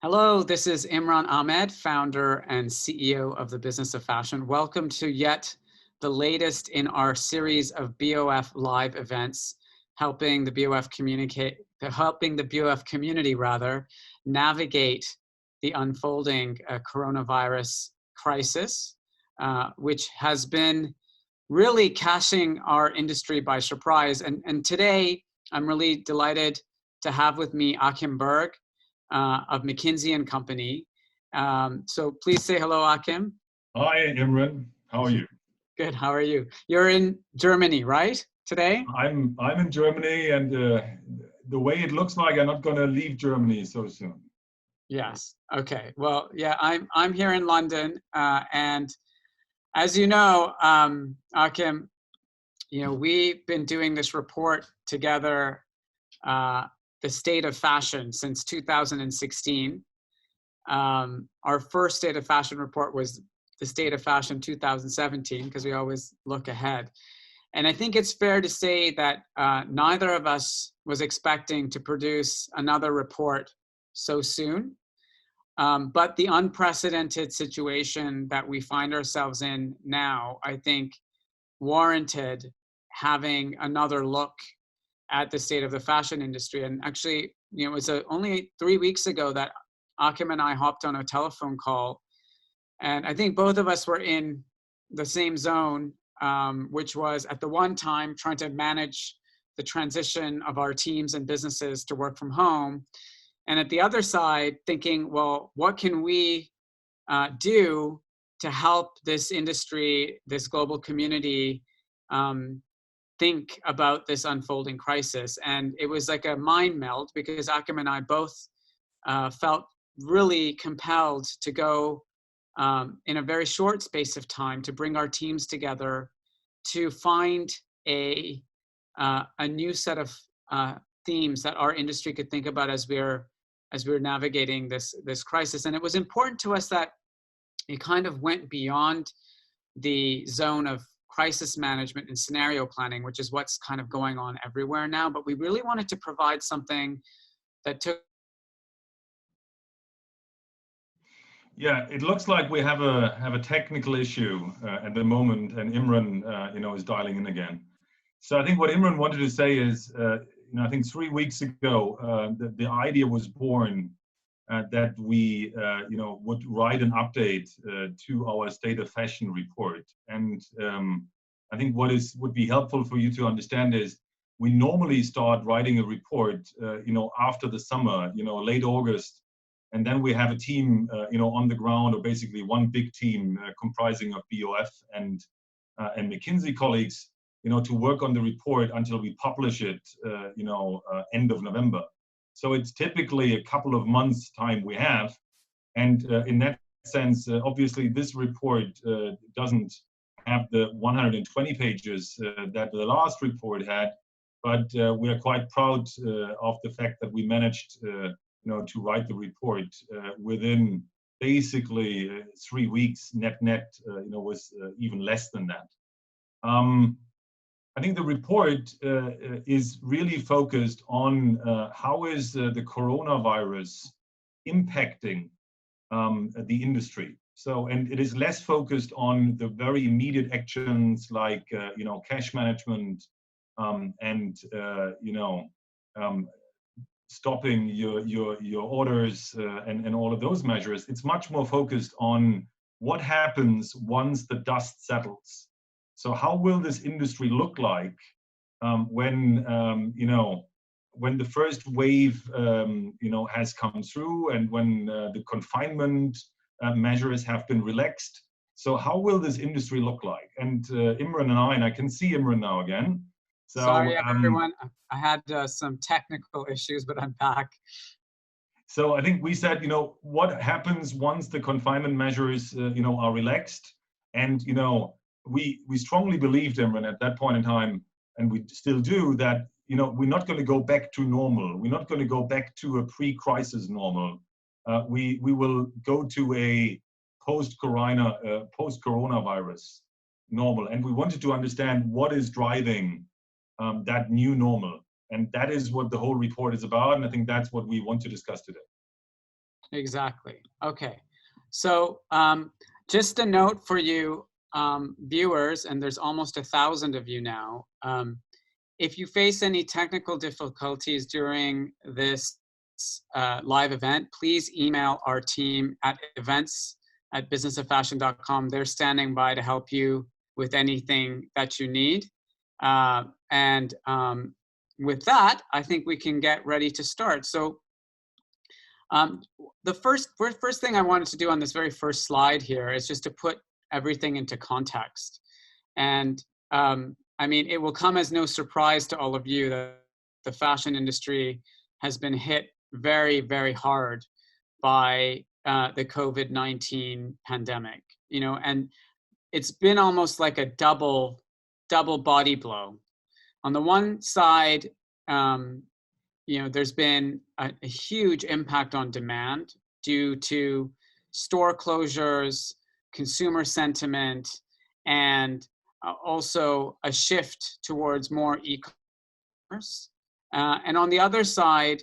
Hello, this is Imran Amed, founder and CEO of the Business of Fashion. Welcome to yet the latest in our series of BOF live events, helping the BOF community navigate the unfolding coronavirus crisis, which has been really catching our industry by surprise. And today, I'm really delighted to have with me Achim Berg, of McKinsey Company. So please say hello, Achim. Hi, Imran. How are you? Good. How are you? You're in Germany, right? Today? I'm in Germany, and the way it looks like, I'm not going to leave Germany so soon. Yes. Okay. Well, yeah, I'm here in London, and as you know, Achim, we've been doing this report together, the state of fashion, since 2016. Our first state of fashion report was the state of fashion 2017, because we always look ahead. And I think it's fair to say that neither of us was expecting to produce another report so soon. But the unprecedented situation that we find ourselves in now, I think, warranted having another look at the state of the fashion industry. And actually, it was only 3 weeks ago that Achim and I hopped on a telephone call. And I think both of us were in the same zone, which was at the one time trying to manage the transition of our teams and businesses to work from home. And at the other side, thinking, well, what can we do to help this industry, this global community, think about this unfolding crisis? And it was like a mind melt, because Achim and I both felt really compelled to go in a very short space of time to bring our teams together to find a new set of themes that our industry could think about as we're navigating this crisis. And it was important to us that it kind of went beyond the zone of crisis management and scenario planning, which is what's kind of going on everywhere now. But we really wanted to provide something that took. Yeah, it looks like we have a technical issue at the moment, and Imran, is dialing in again. So I think what Imran wanted to say is, I think 3 weeks ago, the idea was born that we, would write an update to our State of Fashion report. And I think what would be helpful for you to understand is we normally start writing a report, after the summer, late August. And then we have a team, on the ground, or basically one big team comprising of BOF and McKinsey colleagues, to work on the report until we publish it, end of November. So it's typically a couple of months' time we have. And in that sense, obviously, this report doesn't have the 120 pages that the last report had, but we are quite proud of the fact that we managed to write the report within basically 3 weeks. Net was even less than that. I think the report is really focused on how is the coronavirus impacting the industry. So, and it is less focused on the very immediate actions like cash management and stopping your orders and all of those measures. It's much more focused on what happens once the dust settles. So how will this industry look like when the first wave has come through, and when the confinement measures have been relaxed? So how will this industry look like? And Imran and I can see Imran now again. So, sorry, everyone. I had some technical issues, but I'm back. So I think we said, what happens once the confinement measures, are relaxed? And, we strongly believed, Imran, at that point in time, and we still do, that, we're not going to go back to normal. We're not going to go back to a pre-crisis normal. We will go to a post-coronavirus normal. And we wanted to understand what is driving that new normal. And that is what the whole report is about. And I think that's what we want to discuss today. Exactly. Okay. So just a note for you viewers, and there's almost 1,000 of you now. If you face any technical difficulties during this live event, please email our team at events@businessofashion.com. They're standing by to help you with anything that you need. And with that, I think we can get ready to start. So the first thing I wanted to do on this very first slide here is just to put everything into context. And I mean, it will come as no surprise to all of you that the fashion industry has been hit very, very hard by the COVID-19 pandemic, you know, and it's been almost like a double body blow. On the one side, you know, there's been a huge impact on demand due to store closures, consumer sentiment, and also a shift towards more e-commerce. And on the other side,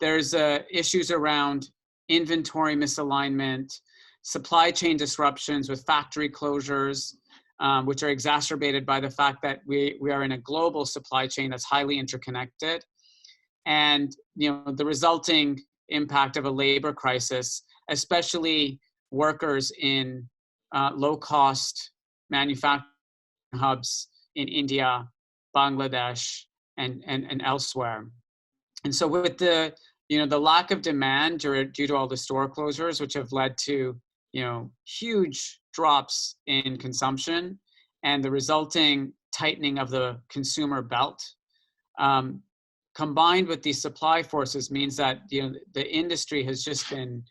there's issues around inventory misalignment, supply chain disruptions with factory closures, which are exacerbated by the fact that we are in a global supply chain that's highly interconnected. And you know, the resulting impact of a labor crisis, especially workers in low-cost manufacturing hubs in India, Bangladesh, and elsewhere. And so with the, you know, the lack of demand due to all the store closures, which have led to, you know, huge drops in consumption and the resulting tightening of the consumer belt, combined with these supply forces means that, you know, the industry has just been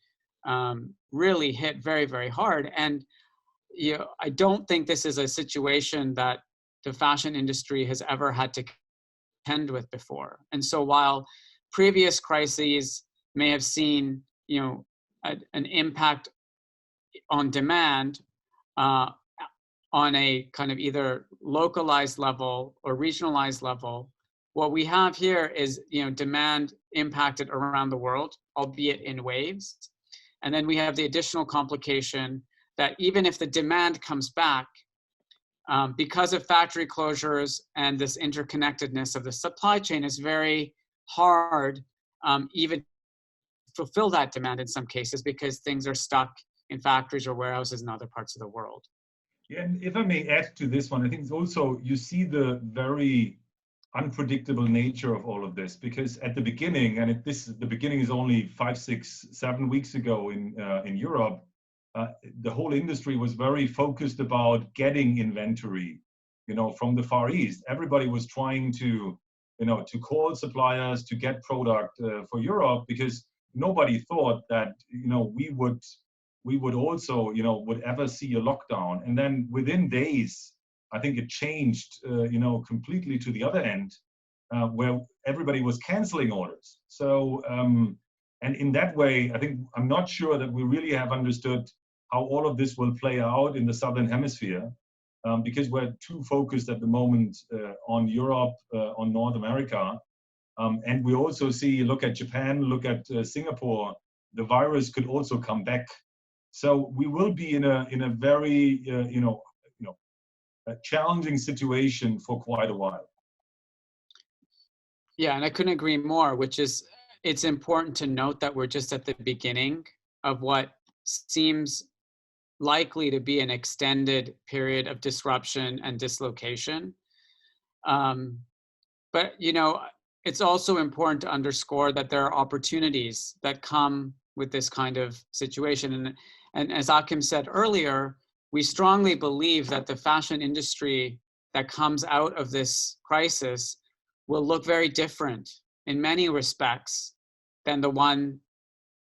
really hit very, very hard. And you know, I don't think this is a situation that the fashion industry has ever had to contend with before. And so while previous crises may have seen, you know, an impact on demand on a kind of either localized level or regionalized level, what we have here is, you know, demand impacted around the world, albeit in waves. And then we have the additional complication that even if the demand comes back, because of factory closures and this interconnectedness of the supply chain, is very hard even fulfill that demand in some cases because things are stuck in factories or warehouses in other parts of the world. Yeah, and if I may add to this one, I think it's also, you see the very unpredictable nature of all of this, because at the beginning, and the beginning is only 5, 6, 7 weeks ago in Europe, the whole industry was very focused about getting inventory, you know, from the Far East. Everybody was trying to, you know, to call suppliers to get product for Europe, because nobody thought that, you know, we would also, you know, would ever see a lockdown. And then within days, I think it changed, you know, completely to the other end, where everybody was canceling orders. So, and in that way, I think I'm not sure that we really have understood how all of this will play out in the Southern Hemisphere, because we're too focused at the moment on Europe, on North America. And we also see, look at Japan, look at Singapore, the virus could also come back. So we will be in a very, you know, a challenging situation for quite a while. Yeah, and I couldn't agree more, which is, it's important to note that we're just at the beginning of what seems likely to be an extended period of disruption and dislocation. But, you know, it's also important to underscore that there are opportunities that come with this kind of situation. And as Achim said earlier, we strongly believe that the fashion industry that comes out of this crisis will look very different in many respects than the one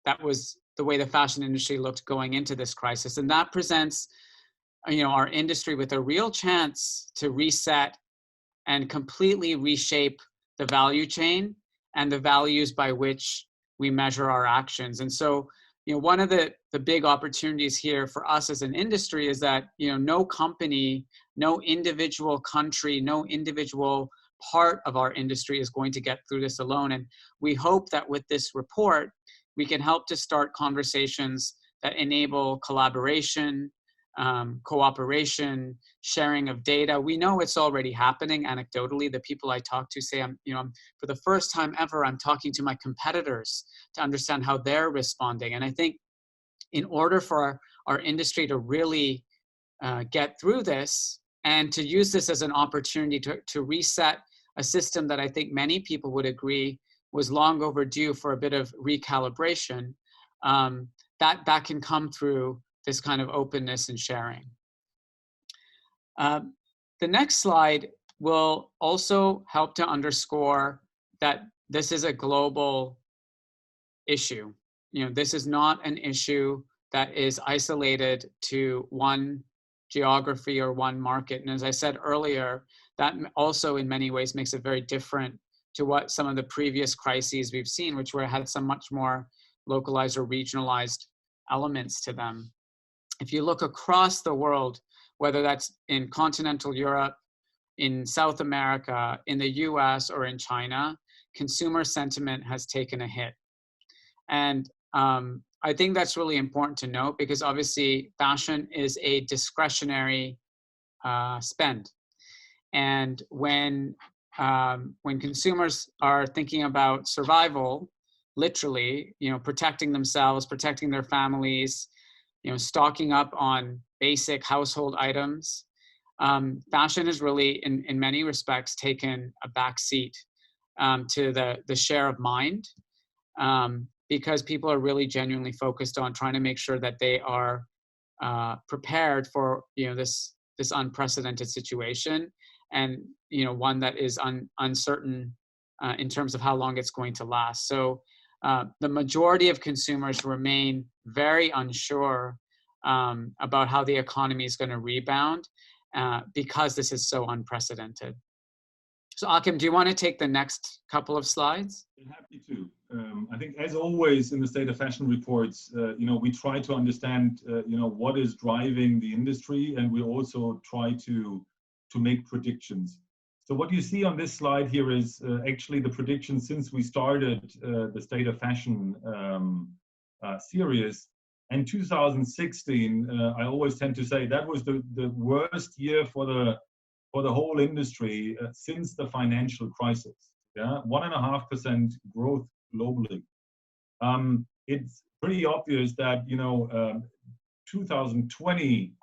that was the way the fashion industry looked going into this crisis. And that presents, you know, our industry with a real chance to reset and completely reshape the value chain and the values by which we measure our actions. And so, you know, one of the big opportunities here for us as an industry is that, you know, no company, no individual country, no individual part of our industry is going to get through this alone. And we hope that with this report, we can help to start conversations that enable collaboration, cooperation, sharing of data. We know it's already happening anecdotally. The people I talk to say, for the first time ever, I'm talking to my competitors to understand how they're responding. And I think in order for our industry to really get through this and to use this as an opportunity to reset a system that I think many people would agree was long overdue for a bit of recalibration, that can come through this kind of openness and sharing. The next slide will also help to underscore that this is a global issue. This is not an issue that is isolated to one geography or one market. And as I said earlier, that also in many ways makes it very different to what some of the previous crises we've seen, which had some much more localized or regionalized elements to them. If you look across the world, whether that's in continental Europe, in South America, in the US, or in China, consumer sentiment has taken a hit. And I think that's really important to note because obviously fashion is a discretionary spend. And when consumers are thinking about survival, literally, protecting themselves, protecting their families, stocking up on basic household items, fashion has really, in many respects, taken a back seat to the share of mind, because people are really genuinely focused on trying to make sure that they are prepared for this unprecedented situation, and one that is uncertain in terms of how long it's going to last. So the majority of consumers remain very unsure about how the economy is going to rebound because this is so unprecedented. So Achim, do you want to take the next couple of slides? I'm happy to. I think, as always in the State of Fashion reports, we try to understand, what is driving the industry, and we also try to make predictions. So what you see on this slide here is actually the prediction since we started the State of Fashion series. And 2016, I always tend to say that was the worst year for the whole industry since the financial crisis. Yeah, 1.5% growth globally. It's pretty obvious that 2020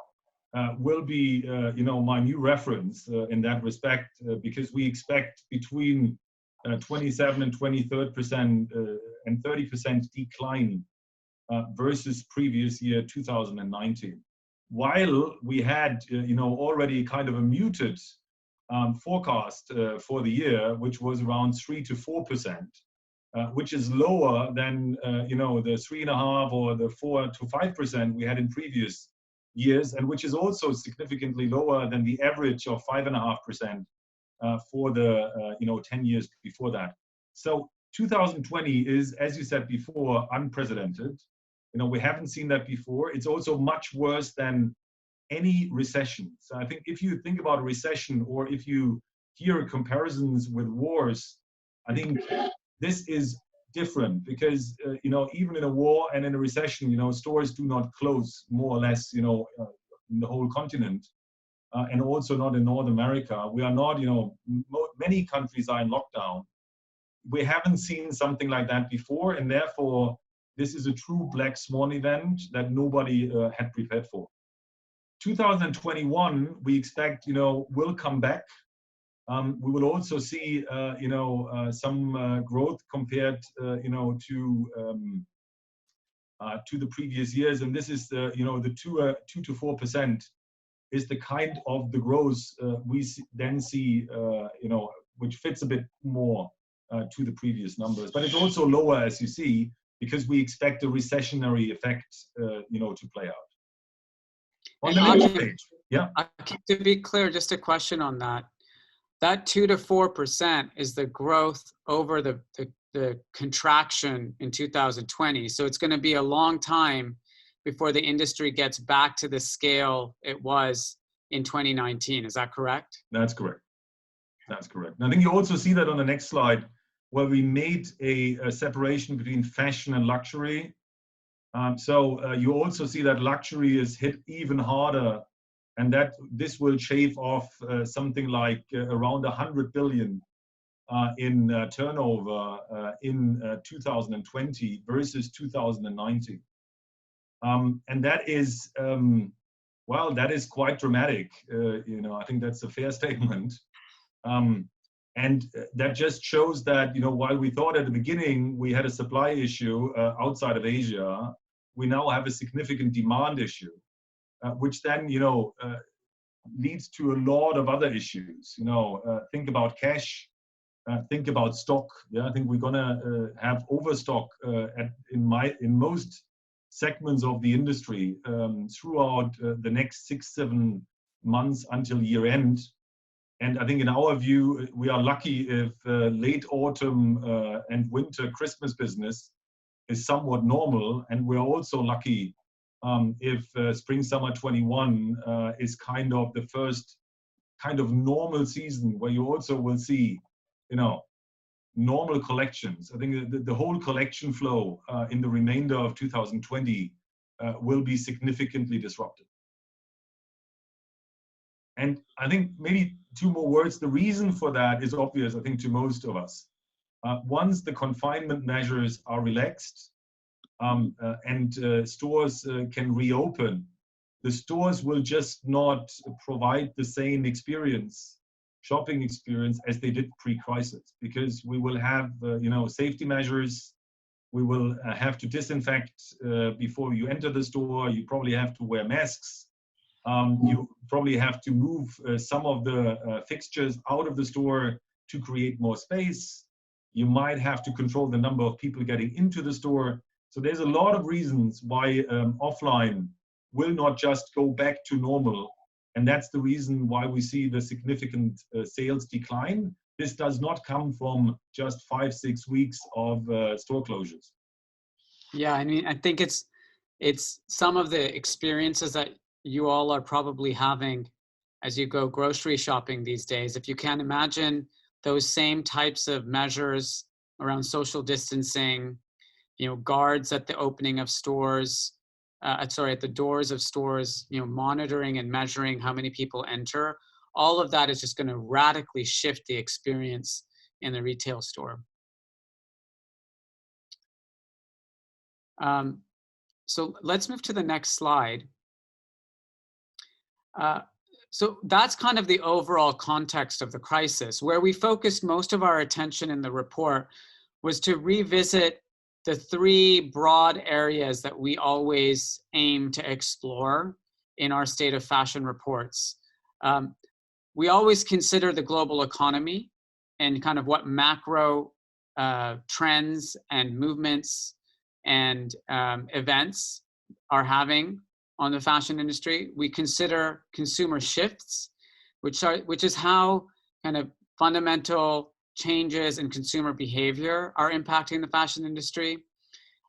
will be my new reference in that respect, because we expect between 27 and 23% and 30% decline versus previous year 2019. While we had already kind of a muted forecast for the year, which was around 3 to 4%, which is lower than the 3.5 or the 4 to 5% we had in previous years, and which is also significantly lower than the average of 5.5% for the 10 years before that. So 2020 is, as you said before, unprecedented. We haven't seen that before. It's also much worse than any recession. So I think if you think about a recession, or if you hear comparisons with wars, I think this is different because, even in a war and in a recession, stores do not close more or less, in the whole continent, and also not in North America. We are not, many countries are in lockdown. We haven't seen something like that before, and therefore, this is a true black swan event that nobody had prepared for. 2021, we expect, will come back. We will also see, some growth compared, to the previous years. And this is the 2 to 4% is the kind of the growth we then see, which fits a bit more to the previous numbers. But it's also lower, as you see, because we expect a recessionary effect, to play out. On the next page, yeah. To be clear, just a question on that. That 2 to 4% is the growth over the contraction in 2020. So it's going to be a long time before the industry gets back to the scale it was in 2019. Is that correct? That's correct. That's correct. And I think you also see that on the next slide. where we made a separation between fashion and luxury. So you also see that luxury is hit even harder, and that this will shave off something like around 100 billion in turnover in 2020 versus 2019. And that is, well, that is quite dramatic. You know, I think that's a fair statement. And that just shows that, you know, while we thought at the beginning we had a supply issue outside of Asia, we now have a significant demand issue, which then, you know, leads to a lot of other issues. You know, think about cash, think about stock. Yeah, I think we're gonna have overstock in most segments of the industry throughout the next 6-7 months until year end. And I think in our view, we are lucky if late autumn and winter Christmas business is somewhat normal. And we're also lucky if spring summer 21 is kind of the first kind of normal season where you also will see, you know, normal collections. I think the whole collection flow in the remainder of 2020 will be significantly disrupted. And I think maybe 2 more words. The reason for that is obvious, I think, to most of us. Once the confinement measures are relaxed and stores can reopen, the stores will just not provide the same experience, shopping experience, as they did pre-crisis, because we will have, you know, safety measures. We will have to disinfect before you enter the store. You probably have to wear masks. You probably have to move some of the fixtures out of the store to create more space. You might have to control the number of people getting into the store. So there's a lot of reasons why offline will not just go back to normal. And that's the reason why we see the significant sales decline. This does not come from just 5-6 weeks of store closures. Yeah, I mean, I think it's some of the experiences that you all are probably having as you go grocery shopping these days. If you can imagine those same types of measures around social distancing, you know, guards at the opening of stores, at the doors of stores, you know, monitoring and measuring how many people enter, all of that is just going to radically shift the experience in the retail store. So let's move to the next slide. So that's kind of the overall context of the crisis. Where we focused most of our attention in the report was to revisit the 3 broad areas that we always aim to explore in our State of Fashion reports. We always consider the global economy and kind of what macro trends and movements and events are having on the fashion industry. We consider consumer shifts, which is how kind of fundamental changes in consumer behavior are impacting the fashion industry.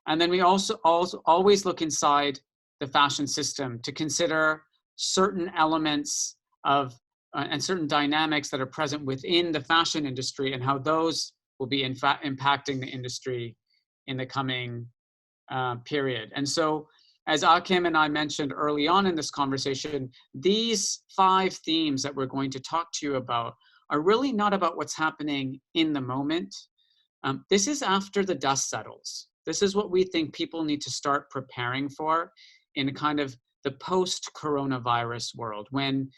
And then we also always look inside the fashion system to consider certain elements of and certain dynamics that are present within the fashion industry and how those will be in fact impacting the industry in the coming period. And so, as Achim and I mentioned early on in this conversation, these 5 themes that we're going to talk to you about are really not about what's happening in the moment. This is after the dust settles. This is what we think people need to start preparing for in kind of the post-coronavirus world, when,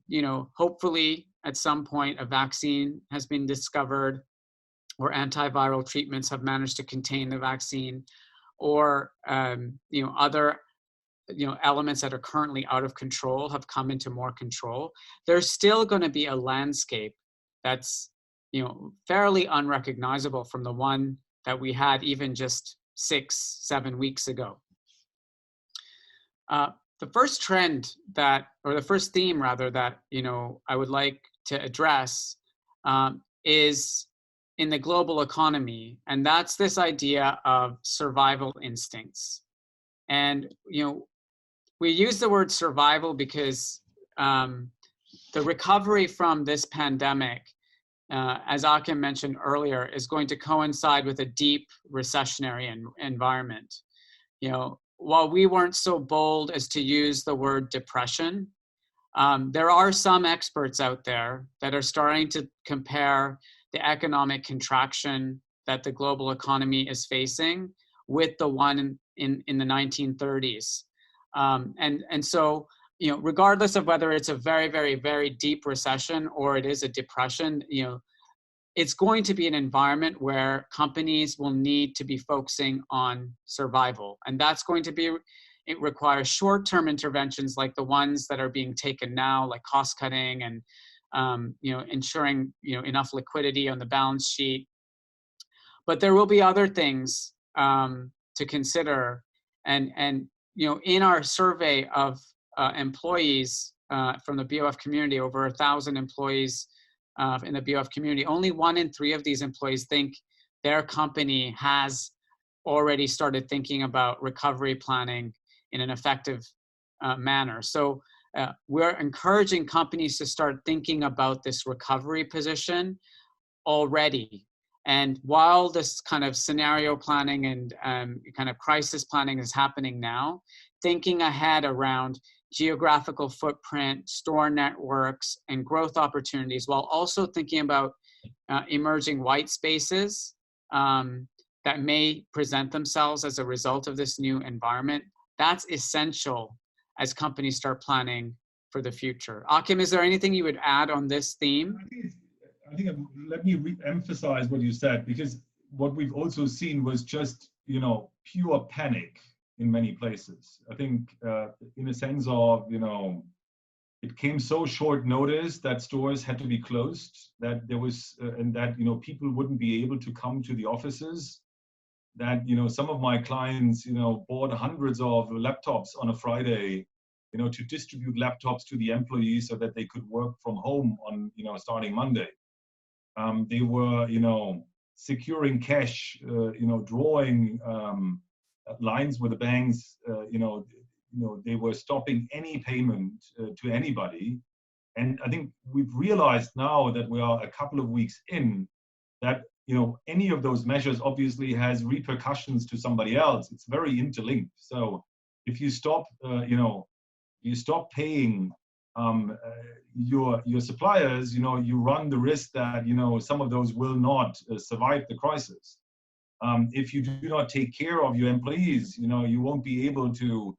you know, hopefully at some point a vaccine has been discovered, or antiviral treatments have managed to contain the vaccine, or you know, other, you know, elements that are currently out of control have come into more control. There's still going to be a landscape that's, you know, fairly unrecognizable from the one that we had even just 6-7 weeks ago. The first trend that, or the first theme rather, that, you know, I would like to address is in the global economy, and that's this idea of survival instincts. And, you know, we use the word survival because the recovery from this pandemic as Achim mentioned earlier, is going to coincide with a deep recessionary environment. You know, while we weren't so bold as to use the word depression, there are some experts out there that are starting to compare the economic contraction that the global economy is facing with the one in the 1930s. And so, you know, regardless of whether it's a very, very, very deep recession or it is a depression, you know, it's going to be an environment where companies will need to be focusing on survival. And that's going to be, it requires short-term interventions like the ones that are being taken now, like cost cutting and, you know, ensuring, you know, enough liquidity on the balance sheet. But there will be other things to consider. And you know, in our survey of employees from the BOF community, over 1,000 employees in the BOF community, only 1 in 3 of these employees think their company has already started thinking about recovery planning in an effective manner. So we're encouraging companies to start thinking about this recovery position already. And while this kind of scenario planning and kind of crisis planning is happening now, thinking ahead around geographical footprint, store networks, and growth opportunities, while also thinking about emerging white spaces that may present themselves as a result of this new environment, that's essential as companies start planning for the future. Achim, is there anything you would add on this theme? I think let me re-emphasize what you said, because what we've also seen was just, you know, pure panic in many places. I think in a sense of, you know, it came so short notice that stores had to be closed, that there was, and that, you know, people wouldn't be able to come to the offices, that, you know, some of my clients, you know, bought hundreds of laptops on a Friday, you know, to distribute laptops to the employees so that they could work from home on, you know, starting Monday. They were, you know, securing cash, you know, drawing lines with the banks, you know, they were stopping any payment to anybody. And I think we've realized now that we are a couple of weeks in that, you know, any of those measures obviously has repercussions to somebody else. It's very interlinked. So if you stop, you know, you stop paying your suppliers, you know, you run the risk that, you know, some of those will not survive the crisis. If you do not take care of your employees, you know, you won't be able to,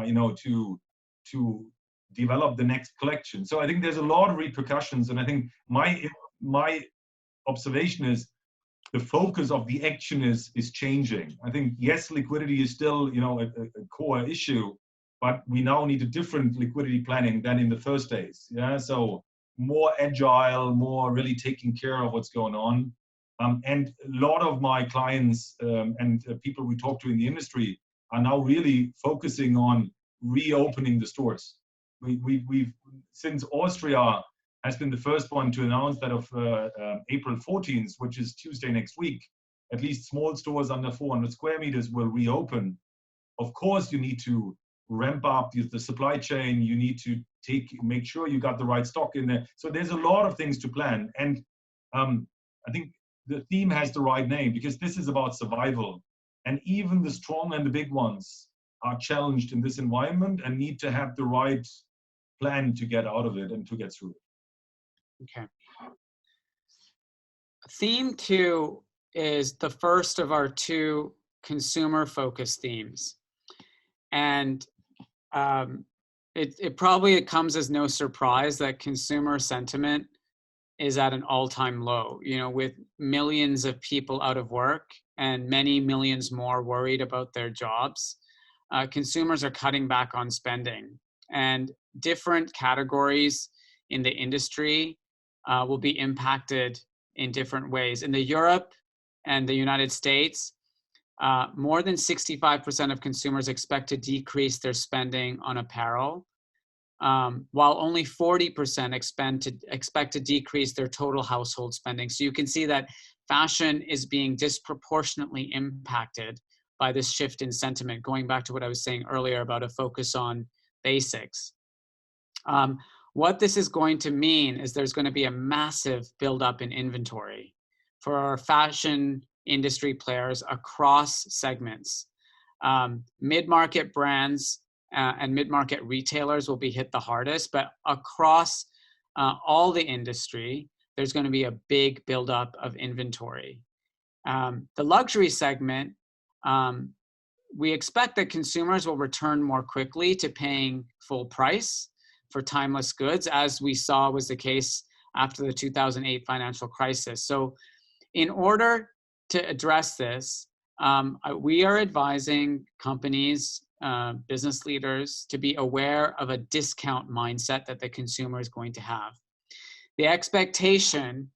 you know, to develop the next collection. So I think there's a lot of repercussions, and I think my observation is the focus of the action is changing. I think, yes, liquidity is still, you know, a core issue, but we now need a different liquidity planning than in the first days. Yeah, so more agile, more really taking care of what's going on. And a lot of my clients and people we talk to in the industry are now really focusing on reopening the stores. We've since Austria has been the first one to announce that of April 14th, which is Tuesday next week, at least small stores under 400 square meters will reopen. Of course, you need to ramp up the supply chain. You need to make sure you got the right stock in there. So there's a lot of things to plan. And I think the theme has the right name, because this is about survival. And even the strong and the big ones are challenged in this environment and need to have the right plan to get out of it and to get through it. Okay. Theme 2 is the first of our 2 consumer-focused themes. And it probably comes as no surprise that consumer sentiment is at an all-time low, you know, with millions of people out of work and many millions more worried about their jobs. Consumers are cutting back on spending, and different categories in the industry will be impacted in different ways. In the Europe and the United States, more than 65% of consumers expect to decrease their spending on apparel, while only 40% expect to decrease their total household spending. So you can see that fashion is being disproportionately impacted by this shift in sentiment, going back to what I was saying earlier about a focus on basics. what this is going to mean is there's going to be a massive buildup in inventory for our fashion industry players across segments. Mid-market brands and mid-market retailers will be hit the hardest, but across all the industry, there's going to be a big buildup of inventory. The luxury segment, we expect that consumers will return more quickly to paying full price for timeless goods, as we saw was the case after the 2008 financial crisis. So in order to address this, we are advising companies, business leaders, to be aware of a discount mindset that the consumer is going to have. The expectation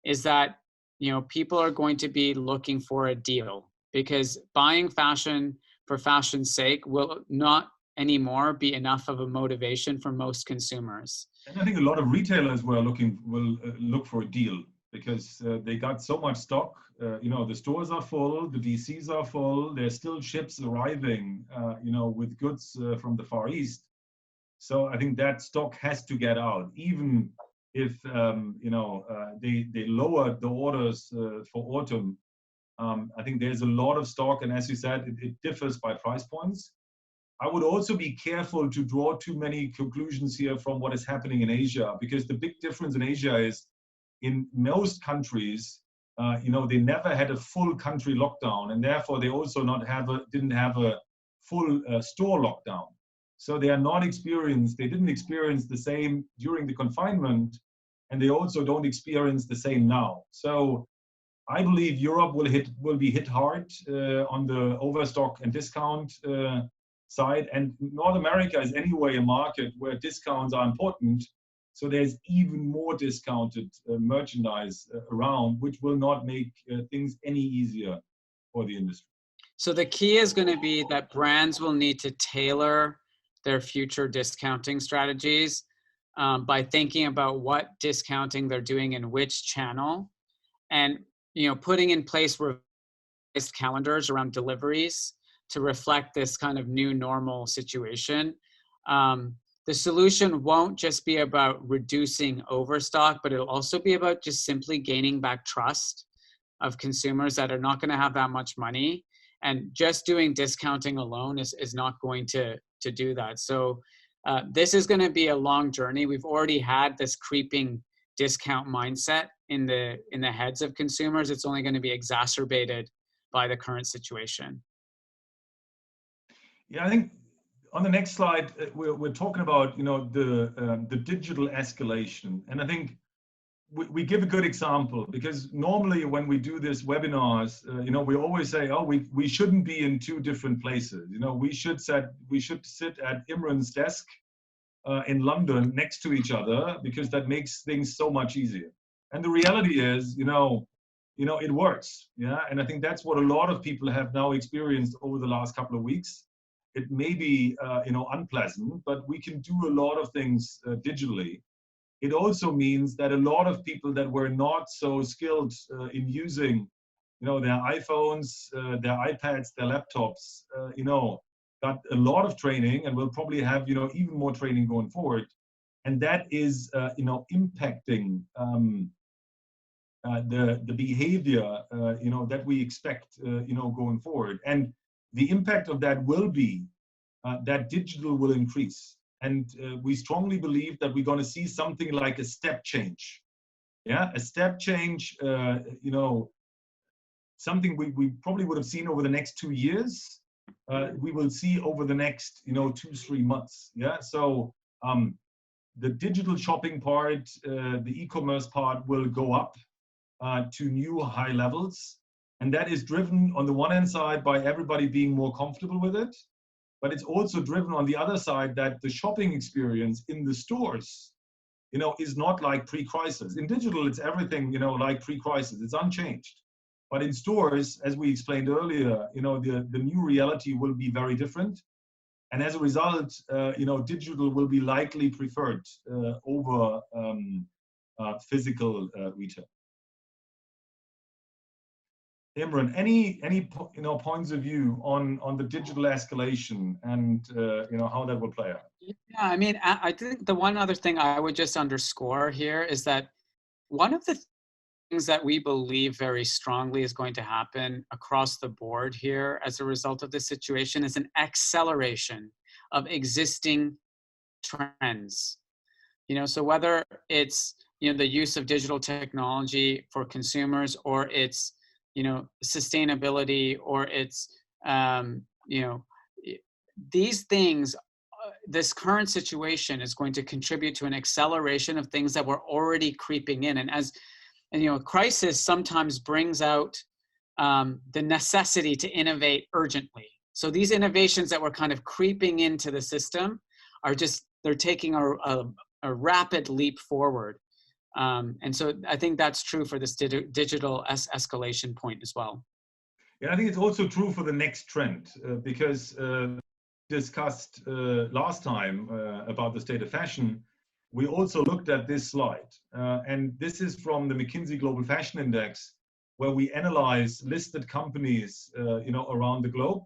is that, you know, people are going to be looking for a deal, because buying fashion for fashion's sake will not anymore be enough of a motivation for most consumers. And I think a lot of retailers will look for a deal, because they got so much stock. You know, the stores are full, the DCs are full. There's still ships arriving, you know, with goods from the Far East. So I think that stock has to get out, even if you know, they lowered the orders for autumn. I think there's a lot of stock, and as you said, it differs by price points. I would also be careful to draw too many conclusions here from what is happening in Asia, because the big difference in Asia is, in most countries, you know, they never had a full country lockdown, and therefore they also didn't have a full store lockdown. So they didn't experience the same during the confinement, and they also don't experience the same now. So I believe Europe will be hit hard on the overstock and discount side, and North America is anyway a market where discounts are important. So there's even more discounted merchandise around, which will not make things any easier for the industry. So the key is going to be that brands will need to tailor their future discounting strategies by thinking about what discounting they're doing in which channel, and, you know, putting in place revised calendars around deliveries to reflect this kind of new normal situation. The solution won't just be about reducing overstock, but it'll also be about just simply gaining back trust of consumers that are not going to have that much money. And just doing discounting alone is not going to do that. So this is going to be a long journey. We've already had this creeping discount mindset in the heads of consumers. It's only going to be exacerbated by the current situation. Yeah, I think on the next slide, we're talking about, you know, the digital escalation. And I think we give a good example, because normally when we do these webinars, you know, we always say, oh, we shouldn't be in two different places. You know, we should sit at Imran's desk in London next to each other, because that makes things so much easier. And the reality is, you know, it works. Yeah. And I think that's what a lot of people have now experienced over the last couple of weeks. It may be, you know, unpleasant, but we can do a lot of things digitally. It also means that a lot of people that were not so skilled in using, you know, their iPhones, their iPads, their laptops, you know, got a lot of training, and will probably have, you know, even more training going forward. And that is, you know, impacting the behavior, you know, that we expect, you know, going forward. And the impact of that will be that digital will increase. And we strongly believe that we're going to see something like a step change. Yeah, a step change, you know, something we probably would have seen over the next 2 years. We will see over the next, you know, 2-3 months. Yeah, so the digital shopping part, the e-commerce part will go up to new high levels. And that is driven on the one hand side by everybody being more comfortable with it. But it's also driven on the other side that the shopping experience in the stores, you know, is not like pre-crisis. In digital, it's everything, you know, like pre-crisis. It's unchanged. But in stores, as we explained earlier, you know, the new reality will be very different. And as a result, you know, digital will be likely preferred over physical retail. Imran, any you know, points of view on the digital escalation and you know, how that will play out? Yeah, I mean, I think the one other thing I would just underscore here is that one of the things that we believe very strongly is going to happen across the board here as a result of this situation is an acceleration of existing trends. So whether it's the use of digital technology for consumers, or it's sustainability, or it's you know these things, this current situation is going to contribute to an acceleration of things that were already creeping in. And crisis sometimes brings out the necessity to innovate urgently. So these innovations that were kind of creeping into the system they're taking a rapid leap forward. And so I think that's true for this digital escalation point as well. Yeah, I think it's also true for the next trend, because discussed last time about the state of fashion, we also looked at this slide. And this is from the McKinsey Global Fashion Index, where we analyze listed companies around the globe.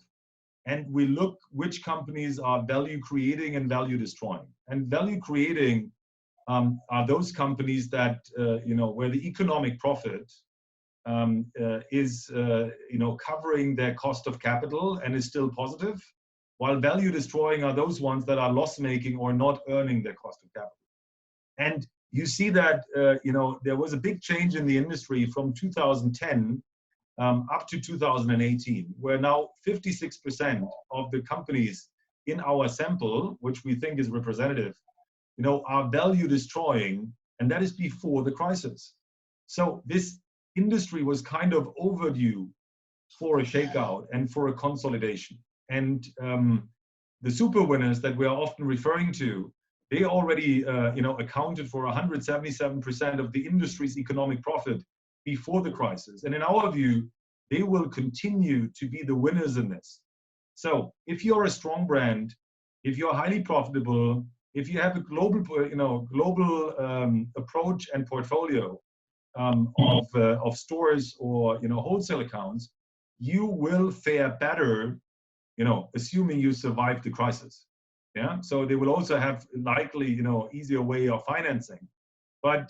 And we look which companies are value creating and value destroying. And value creating are those companies that, where the economic profit is covering their cost of capital and is still positive, while value destroying are those ones that are loss making or not earning their cost of capital. And you see that there was a big change in the industry from 2010 up to 2018, where now 56% of the companies in our sample, which we think is representative, are value destroying, and that is before the crisis. So this industry was kind of overdue for a shakeout and for a consolidation. And the super winners that we are often referring to, they already accounted for 177% of the industry's economic profit before the crisis. And in our view, they will continue to be the winners in this. So if you're a strong brand, if you're highly profitable, if you have a global approach and portfolio of stores or wholesale accounts, you will fare better, assuming you survive the crisis. Yeah. So they will also have likely easier way of financing, but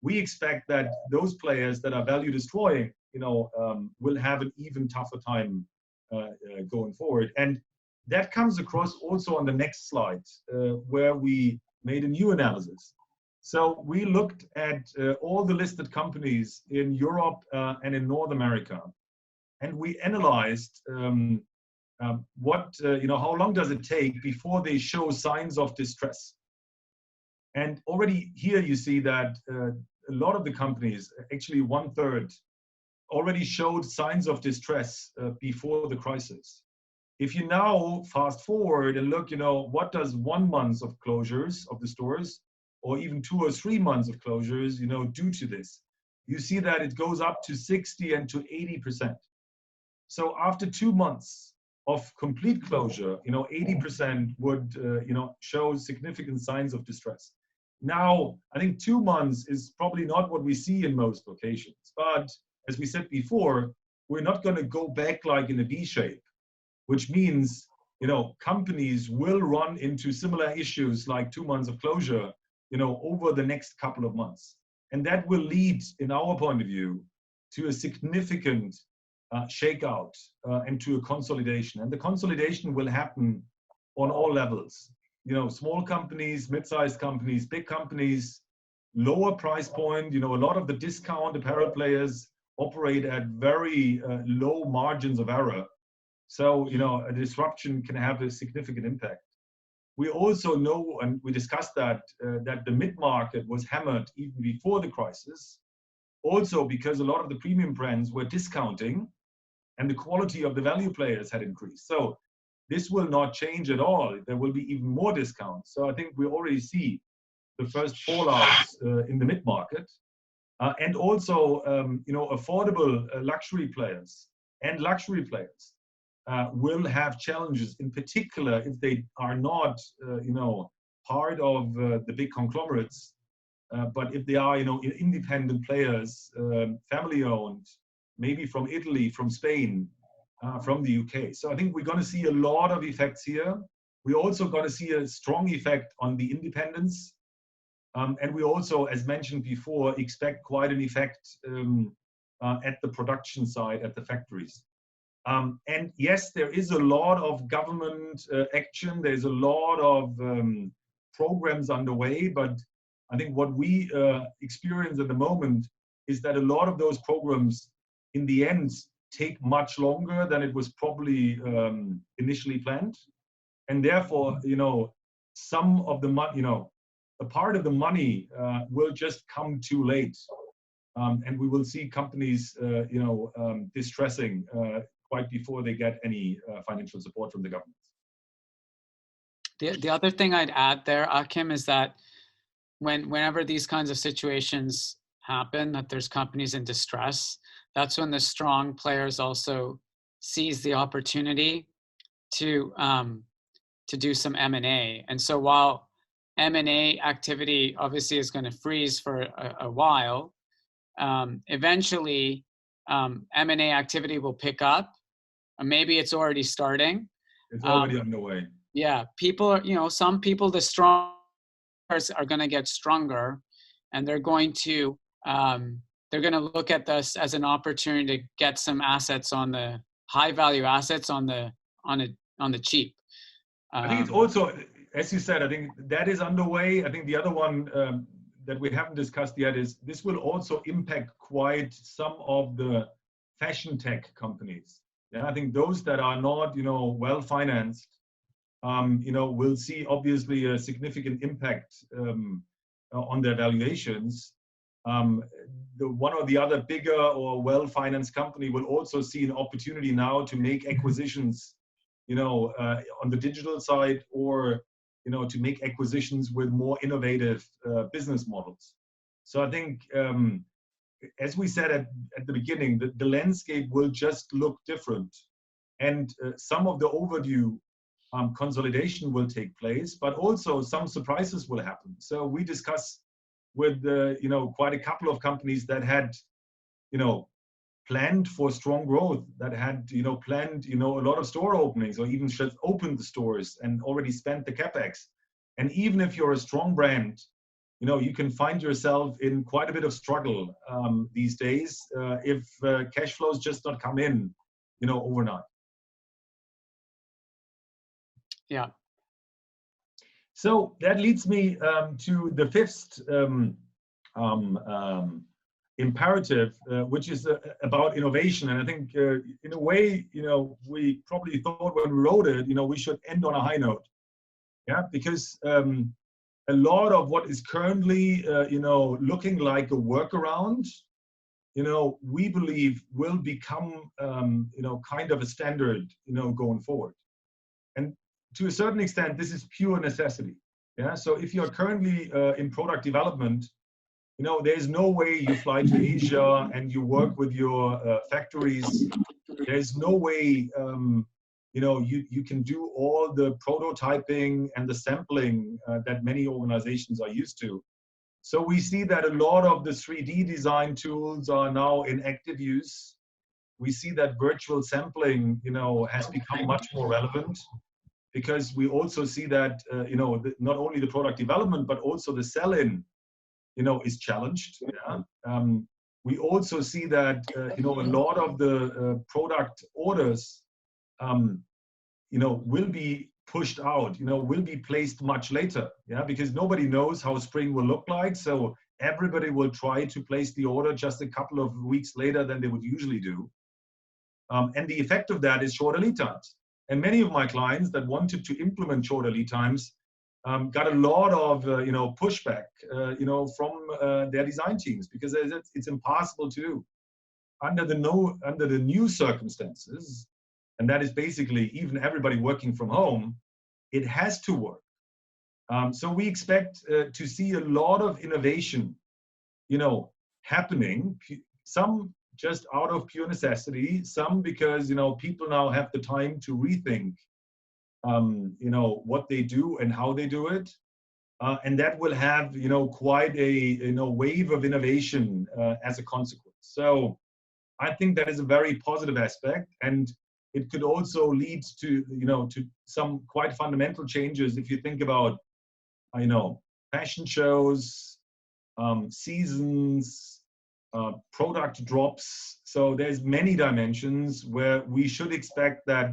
we expect that those players that are value destroying will have an even tougher time going forward. And that comes across also on the next slide, where we made a new analysis. So we looked at all the listed companies in Europe and in North America, and we analyzed how long does it take before they show signs of distress. And already here you see that a lot of the companies, actually 1/3, already showed signs of distress before the crisis. If you now fast forward and look, what does 1 month of closures of the stores, or even 2 or 3 months of closures, do to this? You see that it goes up to 60 and to 80%. So after 2 months of complete closure, 80% would, show significant signs of distress. Now, I think 2 months is probably not what we see in most locations, but as we said before, we're not going to go back like in a V shape, which means, companies will run into similar issues like 2 months of closure, over the next couple of months. And that will lead, in our point of view, to a significant shakeout and to a consolidation. And the consolidation will happen on all levels. Small companies, mid-sized companies, big companies, lower price point. A lot of the discount apparel players operate at very low margins of error. So, a disruption can have a significant impact. We also know, and we discussed that the mid-market was hammered even before the crisis, also because a lot of the premium brands were discounting and the quality of the value players had increased. So this will not change at all. There will be even more discounts. So I think we already see the first fallouts in the mid-market. And also, affordable luxury players and luxury players will have challenges, in particular if they are not, part of the big conglomerates, but if they are, independent players, family-owned, maybe from Italy, from Spain, from the UK. So I think we're going to see a lot of effects here. We also got to see a strong effect on the independence. And we also, as mentioned before, expect quite an effect at the production side, at the factories. And yes, there is a lot of government action. There's a lot of programs underway, but I think what we experience at the moment is that a lot of those programs in the end take much longer than it was probably initially planned. And therefore, some of the money, a part of the money will just come too late. And we will see companies, distressing quite before they get any financial support from the government. The other thing I'd add there, Achim, is that whenever these kinds of situations happen, that there's companies in distress, that's when the strong players also seize the opportunity to do some M&A. And so while M&A activity obviously is going to freeze for a while, eventually M&A activity will pick up. Maybe it's already starting. It's already underway. Yeah, people, some people, the strong are going to get stronger, and they're going to look at this as an opportunity to get some assets on the high value assets on the cheap. I think it's also, as you said, I think that is underway. I think the other one that we haven't discussed yet is this will also impact quite some of the fashion tech companies. Yeah, I think those that are not, well financed, will see obviously a significant impact on their valuations. The one or the other bigger or well-financed company will also see an opportunity now to make acquisitions, on the digital side, or to make acquisitions with more innovative business models. So I think, as we said at the beginning, the landscape will just look different, and some of the overdue consolidation will take place, but also some surprises will happen. So we discuss with quite a couple of companies that had planned for strong growth, that had planned a lot of store openings, or even just opened the stores and already spent the capex. And even if you're a strong brand, you can find yourself in quite a bit of struggle these days if cash flows just not come in overnight. Yeah. So that leads me to the fifth imperative, which is about innovation. And I think in a way, we probably thought when we wrote it, we should end on a high note. Yeah, because a lot of what is currently, looking like a workaround, we believe will become, kind of a standard, going forward. And to a certain extent, this is pure necessity. Yeah. So if you're currently in product development, there's no way you fly to Asia and you work with your factories. There's no way, you can do all the prototyping and the sampling that many organizations are used to. So we see that a lot of the 3D design tools are now in active use. We see that virtual sampling, has become much more relevant, because we also see that, not only the product development, but also the sell-in, is challenged. Yeah? We also see that, a lot of the product orders, will be pushed out, will be placed much later. Yeah, because nobody knows how spring will look like. So everybody will try to place the order just a couple of weeks later than they would usually do. And the effect of that is shorter lead times. And many of my clients that wanted to implement shorter lead times got a lot of pushback from their design teams, because it's impossible to do under the new circumstances, and that is basically even everybody working from home. It has to work. So we expect to see a lot of innovation, happening. Some just out of pure necessity, some because people now have the time to rethink what they do and how they do it, and that will have quite a wave of innovation as a consequence. So I think that is a very positive aspect, and it could also lead to, to some quite fundamental changes. If you think about, fashion shows, seasons, product drops. So there's many dimensions where we should expect that,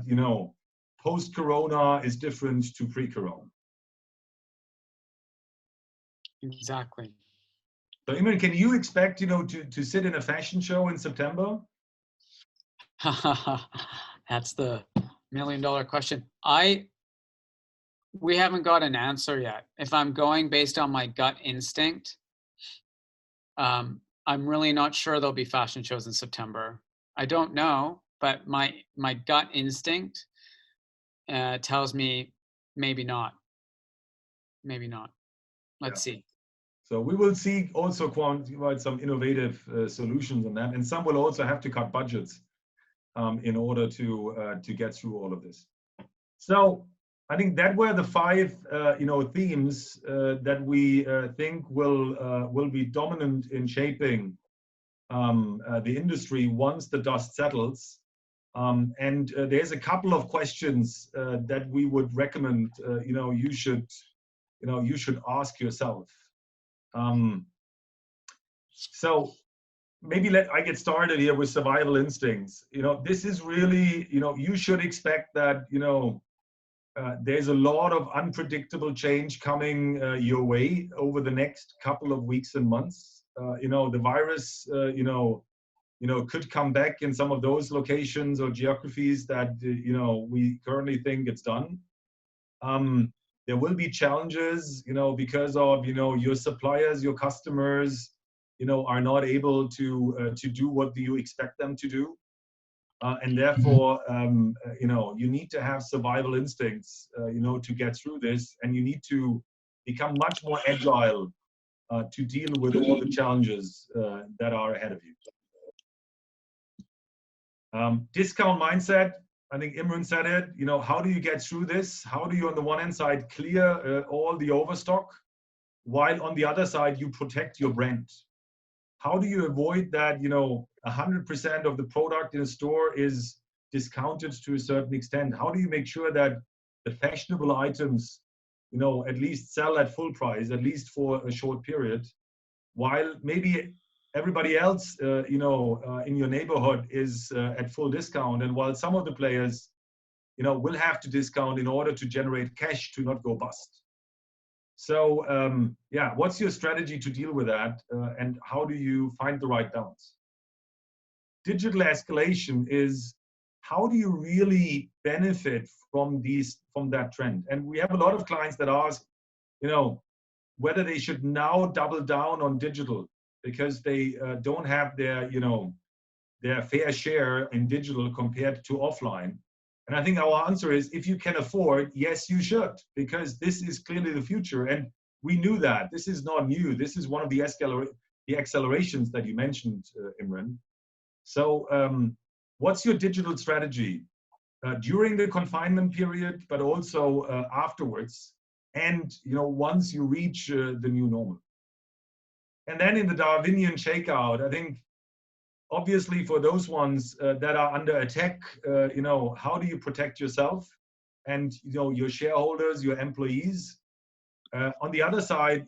post-corona is different to pre-corona. Exactly. So Imran, can you expect, to sit in a fashion show in September? That's the $1 million question. We haven't got an answer yet. If I'm going based on my gut instinct, I'm really not sure there'll be fashion shows in September. I don't know, but my gut instinct tells me maybe not. Maybe not. Let's see. So we will see also quite some innovative solutions on that, and some will also have to cut budgets in order to get through all of this. So I think that were the 5 themes that we think will be dominant in shaping the industry once the dust settles. And there's a couple of questions that we would recommend you should ask yourself. So maybe I get started here with survival instincts. This is really, you should expect that, there's a lot of unpredictable change coming your way over the next couple of weeks and months. The virus, could come back in some of those locations or geographies that, we currently think it's done. There will be challenges, because of, your suppliers, your customers, are not able to do what you expect them to do. And therefore, you need to have survival instincts, to get through this, and you need to become much more agile to deal with all the challenges that are ahead of you. Discount mindset. I think Imran said it. How do you get through this? How do you, on the one hand side, clear all the overstock, while on the other side you protect your brand? How do you avoid that, 100% of the product in a store is discounted to a certain extent? How do you make sure that the fashionable items, at least sell at full price, at least for a short period, while maybe everybody else, in your neighborhood is at full discount, and while some of the players, will have to discount in order to generate cash to not go bust. So what's your strategy to deal with that, and how do you find the right balance? Digital escalation is, how do you really benefit from that trend? And we have a lot of clients that ask, whether they should now double down on digital because they don't have their fair share in digital compared to offline. And I think our answer is, if you can afford, yes, you should, because this is clearly the future. And we knew that. This is not new. This is one of the accelerations that you mentioned, Imran. So what's your digital strategy during the confinement period, but also afterwards, and once you reach the new normal? And then in the Darwinian shakeout, I think, obviously, for those ones that are under attack, how do you protect yourself and your shareholders, your employees? On the other side,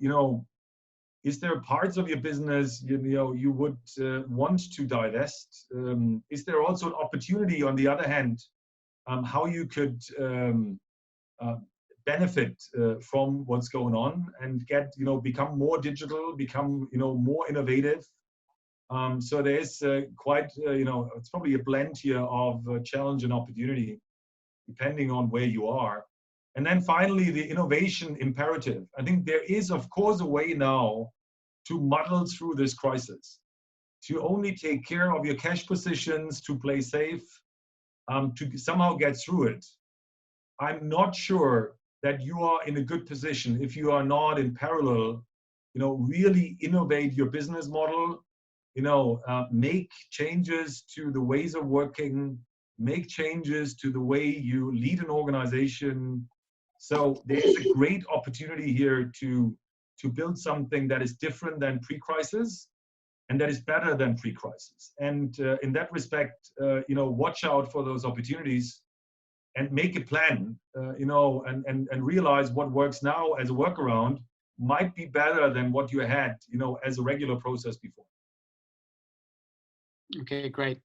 is there parts of your business you would want to divest? Is there also an opportunity, on the other hand, how you could benefit from what's going on and get become more digital, become more innovative? So there's quite, it's probably a blend here of challenge and opportunity, depending on where you are. And then finally, the innovation imperative. I think there is, of course, a way now to muddle through this crisis, to only take care of your cash positions, to play safe, to somehow get through it. I'm not sure that you are in a good position if you are not in parallel, really innovate your business model, make changes to the ways of working, make changes to the way you lead an organization. So there's a great opportunity here to build something that is different than pre-crisis, and that is better than pre-crisis. And in that respect, watch out for those opportunities and make a plan, and realize what works now as a workaround might be better than what you had, as a regular process before. Okay, great.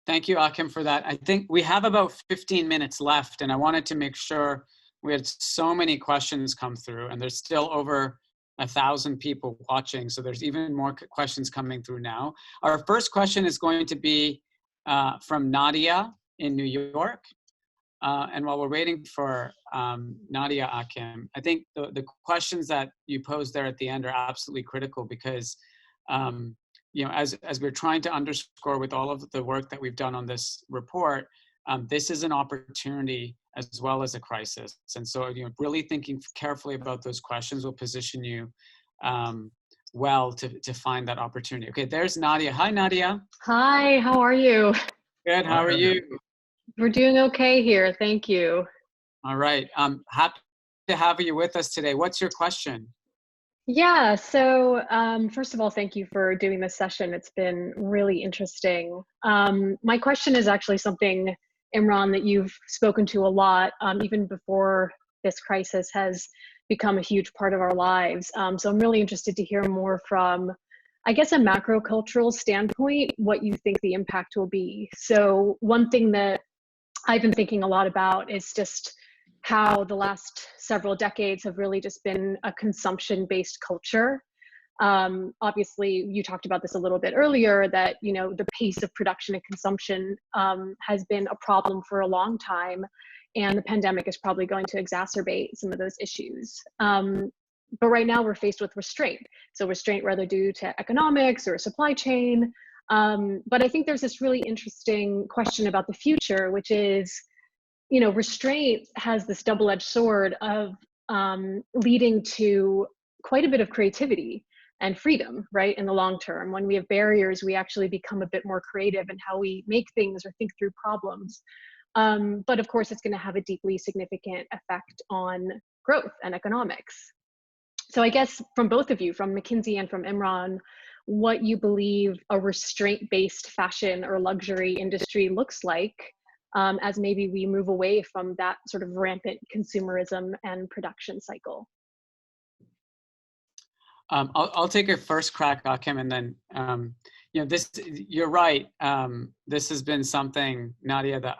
Thank you, Achim, for that. I think we have about 15 minutes left, and I wanted to make sure we had so many questions come through, and there's still over 1,000 people watching, so there's even more questions coming through now. Our first question is going to be from Nadia in New York. And while we're waiting for Nadia, Achim, I think the questions that you posed there at the end are absolutely critical because, as we're trying to underscore with all of the work that we've done on this report, this is an opportunity as well as a crisis. And so, really thinking carefully about those questions will position you well to find that opportunity. Okay, there's Nadia. Hi, Nadia. Hi, how are you? Good, how are you? We're doing okay here, thank you. All right, happy to have you with us today. What's your question? Yeah, so first of all, thank you for doing this session. It's been really interesting. My question is actually something, Imran, that you've spoken to a lot, even before this crisis has become a huge part of our lives. So I'm really interested to hear more from, I guess, a macro cultural standpoint, what you think the impact will be. So one thing that I've been thinking a lot about is just how the last several decades have really just been a consumption-based culture. Obviously, you talked about this a little bit earlier, that the pace of production and consumption has been a problem for a long time, and the pandemic is probably going to exacerbate some of those issues. But right now we're faced with restraint. So restraint whether due to economics or supply chain. But I think there's this really interesting question about the future, which is, restraint has this double-edged sword of leading to quite a bit of creativity and freedom, right, in the long term. When we have barriers, we actually become a bit more creative in how we make things or think through problems. But of course, it's going to have a deeply significant effect on growth and economics. So I guess from both of you, from McKinsey and from Imran, what you believe a restraint-based fashion or luxury industry looks like as maybe we move away from that sort of rampant consumerism and production cycle. I'll take a first crack, Achim, and then, you're right. This has been something, Nadia, that,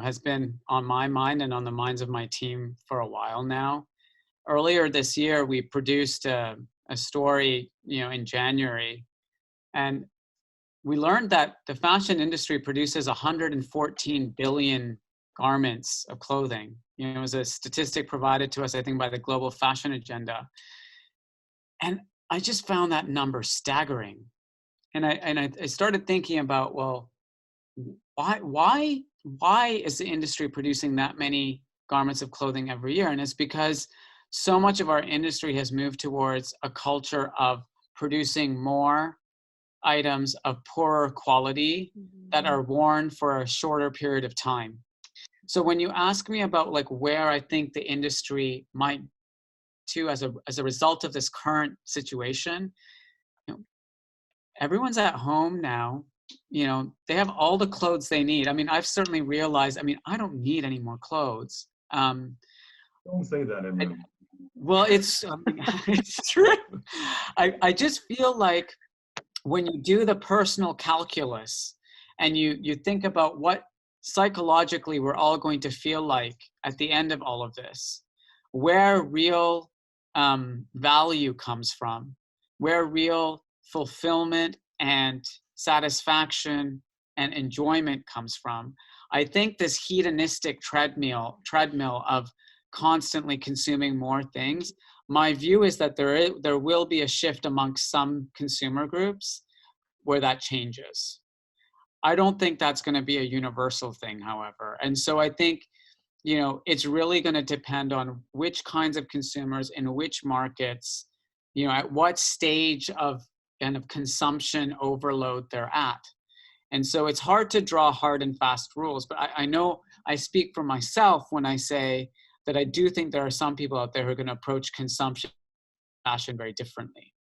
has been on my mind and on the minds of my team for a while now. Earlier this year, we produced a story, in January, and we learned that the fashion industry produces 114 billion garments of clothing. It was a statistic provided to us, I think, by the Global Fashion Agenda. And I just found that number staggering. And I started thinking about, well, why is the industry producing that many garments of clothing every year? And it's because so much of our industry has moved towards a culture of producing more items of poorer quality that are worn for a shorter period of time. So when you ask me about where I think the industry might as a result of this current situation, everyone's at home now. They have all the clothes they need. I mean, I've certainly realized, I don't need any more clothes. Don't say that, Imran. Well, it's true. I just feel like when you do the personal calculus and you think about what psychologically we're all going to feel like at the end of all of this, where real value comes from, where real fulfillment and satisfaction and enjoyment comes from, I think this hedonistic treadmill of constantly consuming more things, my view is that there will be a shift amongst some consumer groups where that changes. I don't think that's going to be a universal thing, however. And so I think, it's really going to depend on which kinds of consumers in which markets, at what stage of kind of consumption overload they're at. And so it's hard to draw hard and fast rules, but I know I speak for myself when I say that I do think there are some people out there who are going to approach consumption fashion very differently.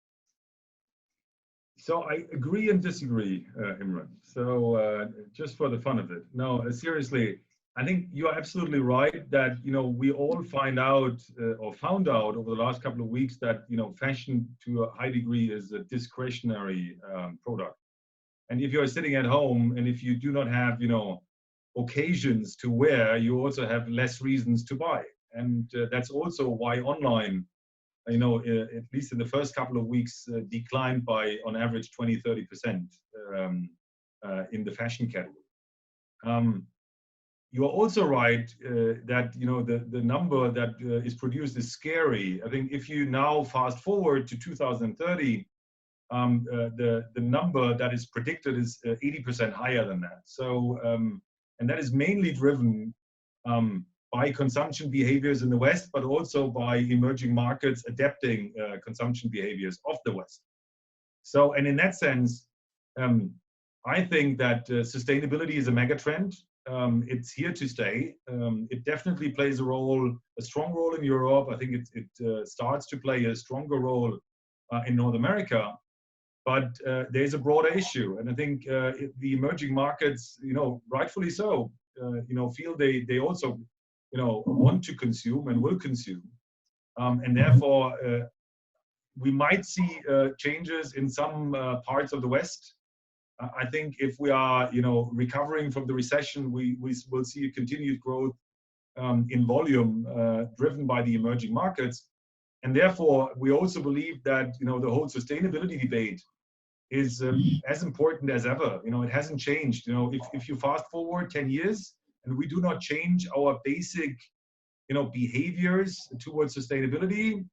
So I agree and disagree, Imran. So just for the fun of it. No, seriously, I think you're absolutely right that, we all found out over the last couple of weeks that, fashion to a high degree is a discretionary product. And if you're sitting at home and if you do not have, occasions to wear, you also have less reasons to buy. And that's also why online, at least in the first couple of weeks, declined by on average 20–30% in the fashion category. You are also right that the number that is produced is scary. I think if you now fast forward to 2030, the number that is predicted is 80% higher than that. So, and that is mainly driven by consumption behaviors in the West, but also by emerging markets adapting consumption behaviors of the West. So, and in that sense, I think that sustainability is a mega trend. It's here to stay. It definitely plays a strong role in Europe. I think it starts to play a stronger role in North America. But there's a broader issue, and I think the emerging markets, rightfully so, feel they also, want to consume and will consume, and therefore we might see changes in some parts of the West. I think if we are, recovering from the recession, we will see a continued growth in volume driven by the emerging markets, and therefore we also believe that the whole sustainability debate is as important as ever. It hasn't changed. If you fast forward 10 years and we do not change our basic, behaviors towards sustainability,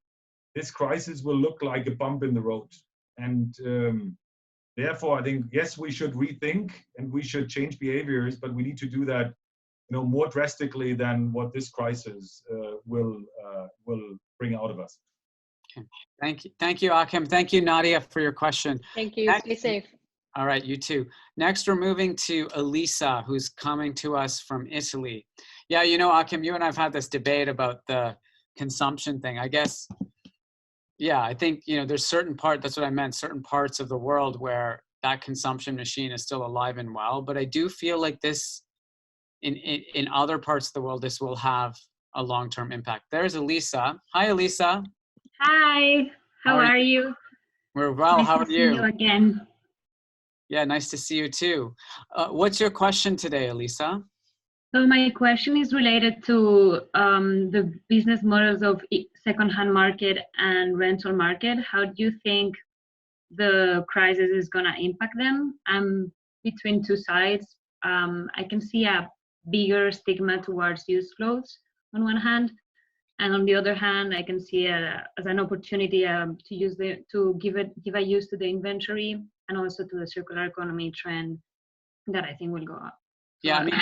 this crisis will look like a bump in the road. And therefore, I think, yes, we should rethink and we should change behaviors, but we need to do that, more drastically than what this crisis will bring out of us. Okay. Thank you, Achim. Thank you, Nadia, for your question. Thank you. Stay safe. All right, you too. Next, we're moving to Elisa, who's coming to us from Italy. Yeah, Achim, you and I have had this debate about the consumption thing. I guess, yeah, I think, there's certain that's what I meant, certain parts of the world where that consumption machine is still alive and well. But I do feel like this, in other parts of the world, this will have a long-term impact. There's Elisa. Hi, Elisa. Hi, how are you? We're well. Nice How are to see you? again. Yeah, nice to see you too. What's your question today, Elisa? So my question is related to the business models of second-hand market and rental market. How do you think the crisis is going to impact them? I'm between two sides. I can see a bigger stigma towards used clothes on one hand. And on the other hand, I can see it as an opportunity to give a use to the inventory and also to the circular economy trend that I think will go up. Yeah, I mean,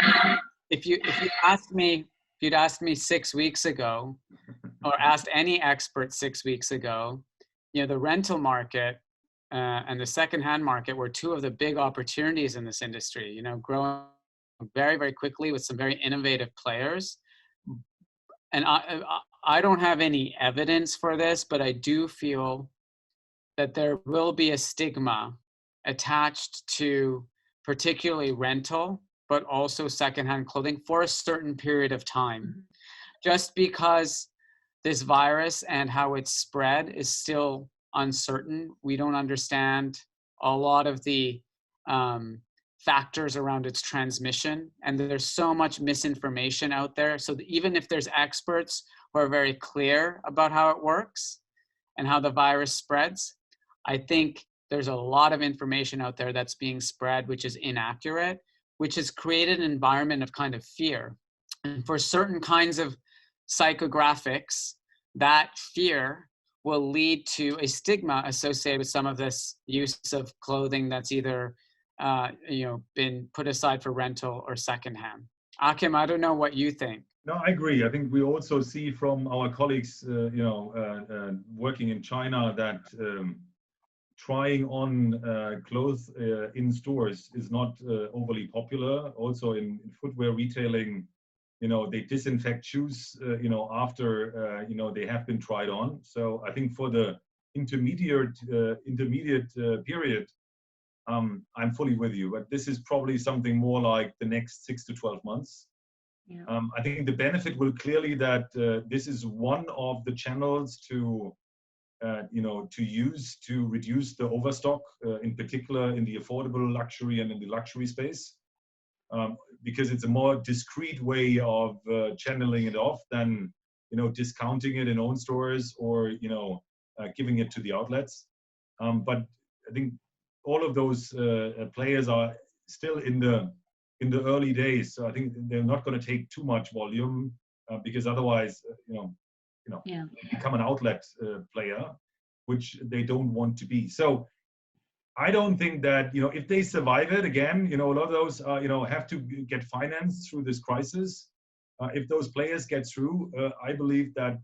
if you'd asked me 6 weeks ago, or asked any expert 6 weeks ago, the rental market and the secondhand market were two of the big opportunities in this industry. Growing very, very quickly with some very innovative players. And I don't have any evidence for this, but I do feel that there will be a stigma attached to particularly rental, but also secondhand clothing for a certain period of time. Just because this virus and how it's spread is still uncertain. We don't understand a lot of the factors around its transmission, and there's so much misinformation out there. So even if there's experts who are very clear about how it works and how the virus spreads, I think there's a lot of information out there that's being spread which is inaccurate, which has created an environment of kind of fear. And for certain kinds of psychographics, that fear will lead to a stigma associated with some of this use of clothing that's either been put aside for rental or secondhand. Achim, I don't know what you think. No, I agree. I think we also see from our colleagues, working in China that trying on clothes in stores is not overly popular. Also in footwear retailing, they disinfect shoes, after, they have been tried on. So I think for the intermediate period, I'm fully with you. But this is probably something more like the next 6 to 12 months. Yeah. I think the benefit will clearly that this is one of the channels to to use to reduce the overstock, in particular in the affordable luxury and in the luxury space, because it's a more discreet way of channeling it off than discounting it in own stores or giving it to the outlets. But I think all of those players are still in the early days, so I think they're not going to take too much volume because otherwise, Yeah. become an outlet player, which they don't want to be. So I don't think that if they survive it again, a lot of those have to get financed through this crisis. If those players get through, I believe that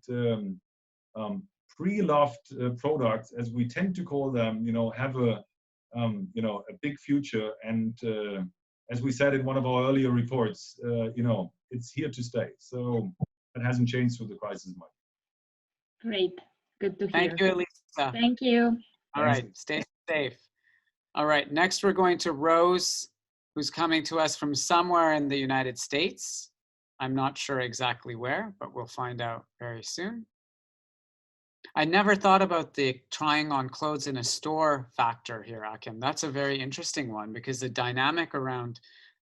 pre-loved products, as we tend to call them, have a big future. And as we said in one of our earlier reports, it's here to stay. So it hasn't changed through the crisis much. Great. Good to hear. Thank you, Elisa. Thank you. All right, stay safe. All right, next we're going to Rose, who's coming to us from somewhere in the United States. I'm not sure exactly where, but we'll find out very soon. I never thought about the trying on clothes in a store factor here, Achim. That's a very interesting one because the dynamic around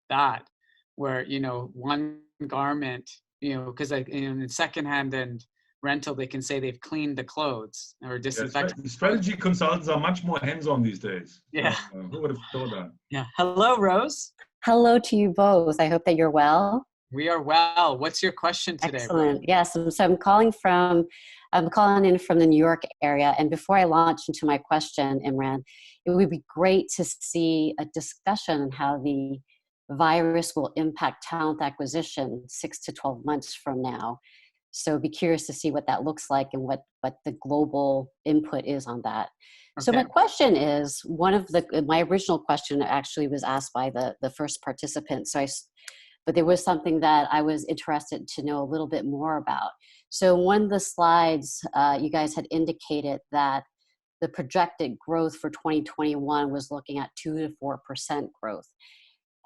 that, where, one garment, because in secondhand and rental, they can say they've cleaned the clothes or disinfected. Yeah, strategy consultants are much more hands-on these days. Yeah. Who would have thought that? Yeah. Hello, Rose. Hello to you both. I hope that you're well. We are well. What's your question today? Excellent. Rose? Yes. So I'm calling in from the New York area. And before I launch into my question, Imran, it would be great to see a discussion on how the virus will impact talent acquisition 6 to 12 months from now. So be curious to see what that looks like and what the global input is on that. Okay. So my question is, my original question actually was asked by the first participant. But there was something that I was interested to know a little bit more about. So one of the slides, you guys had indicated that the projected growth for 2021 was looking at 2 to 4% growth.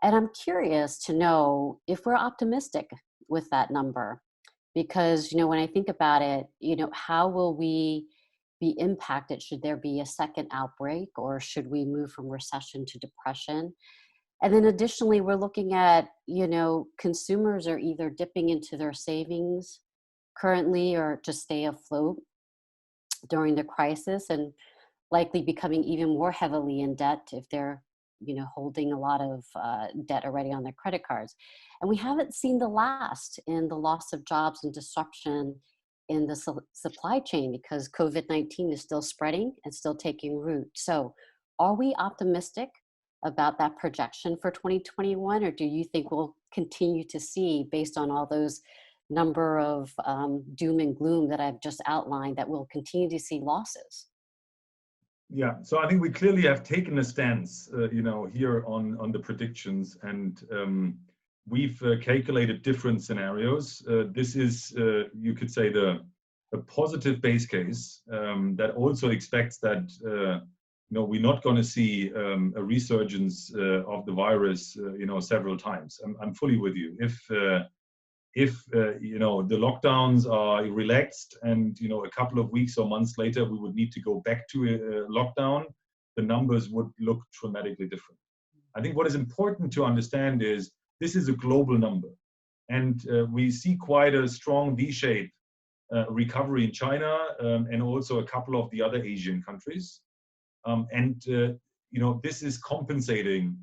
And I'm curious to know if we're optimistic with that number. Because, when I think about it, how will we be impacted? Should there be a second outbreak, or should we move from recession to depression? And then additionally, we're looking at, consumers are either dipping into their savings currently or to stay afloat during the crisis, and likely becoming even more heavily in debt if they're holding a lot of debt already on their credit cards. And we haven't seen the last in the loss of jobs and disruption in the supply chain because COVID-19 is still spreading and still taking root. So are we optimistic about that projection for 2021, or do you think we'll continue to see, based on all those number of doom and gloom that I've just outlined, that we'll continue to see losses? Yeah, so I think we clearly have taken a stance, here on the predictions, and we've calculated different scenarios. This is, you could say, a positive base case that also expects that we're not going to see a resurgence of the virus, several times. I'm fully with you. If the lockdowns are relaxed and a couple of weeks or months later we would need to go back to a lockdown, the numbers would look dramatically different. I think what is important to understand is this is a global number, and we see quite a strong V-shaped recovery in China and also a couple of the other Asian countries, and this is compensating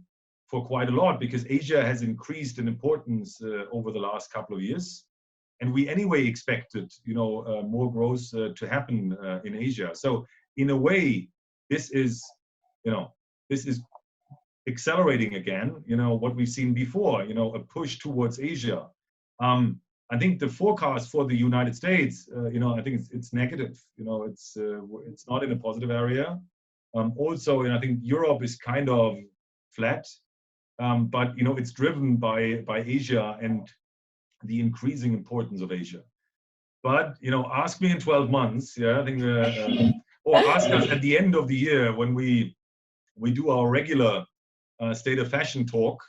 for quite a lot because Asia has increased in importance over the last couple of years, and we anyway expected more growth to happen in Asia. So in a way, this is accelerating again. What we've seen before. A push towards Asia. I think the forecast for the United States, I think it's negative. It's not in a positive area. Also, I think Europe is kind of flat. But it's driven by Asia and the increasing importance of Asia. But ask me in 12 months, I think, or ask us at the end of the year when we we do our regular state of fashion talk,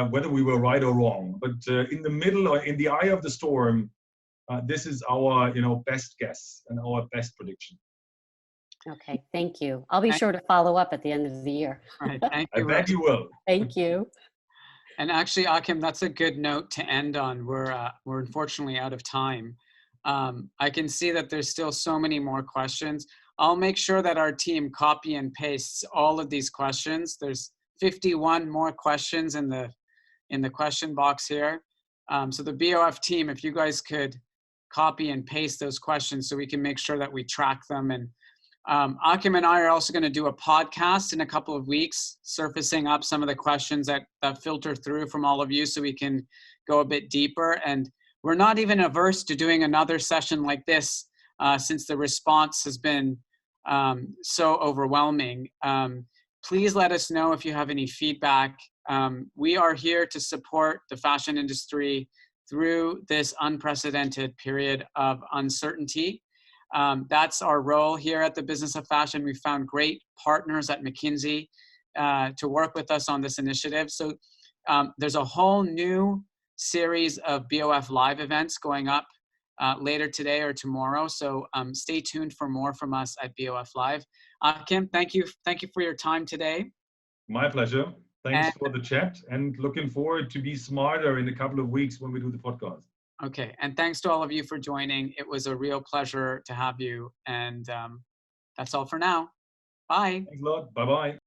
whether we were right or wrong. But in the middle or in the eye of the storm, this is our best guess and our best prediction. Okay, thank you. I'll be sure to follow up at the end of the year. All right, thank you. I bet you will. Thank you. And actually, Achim, that's a good note to end on. We're unfortunately out of time. I can see that there's still so many more questions. I'll make sure that our team copy and pastes all of these questions. There's 51 more questions in the question box here. So the BOF team, if you guys could copy and paste those questions so we can make sure that we track them. And Achim and I are also going to do a podcast in a couple of weeks, surfacing up some of the questions that filter through from all of you so we can go a bit deeper. And we're not even averse to doing another session like this since the response has been so overwhelming. Please let us know if you have any feedback. We are here to support the fashion industry through this unprecedented period of uncertainty. That's our role here at the Business of Fashion. We found great partners at McKinsey to work with us on this initiative. So there's a whole new series of BOF Live events going up later today or tomorrow. So stay tuned for more from us at BOF Live. Achim, thank you for your time today. My pleasure. Thanks for the chat, and looking forward to be smarter in a couple of weeks when we do the podcast. Okay, and thanks to all of you for joining. It was a real pleasure to have you, and that's all for now. Bye. Thanks a lot. Bye-bye.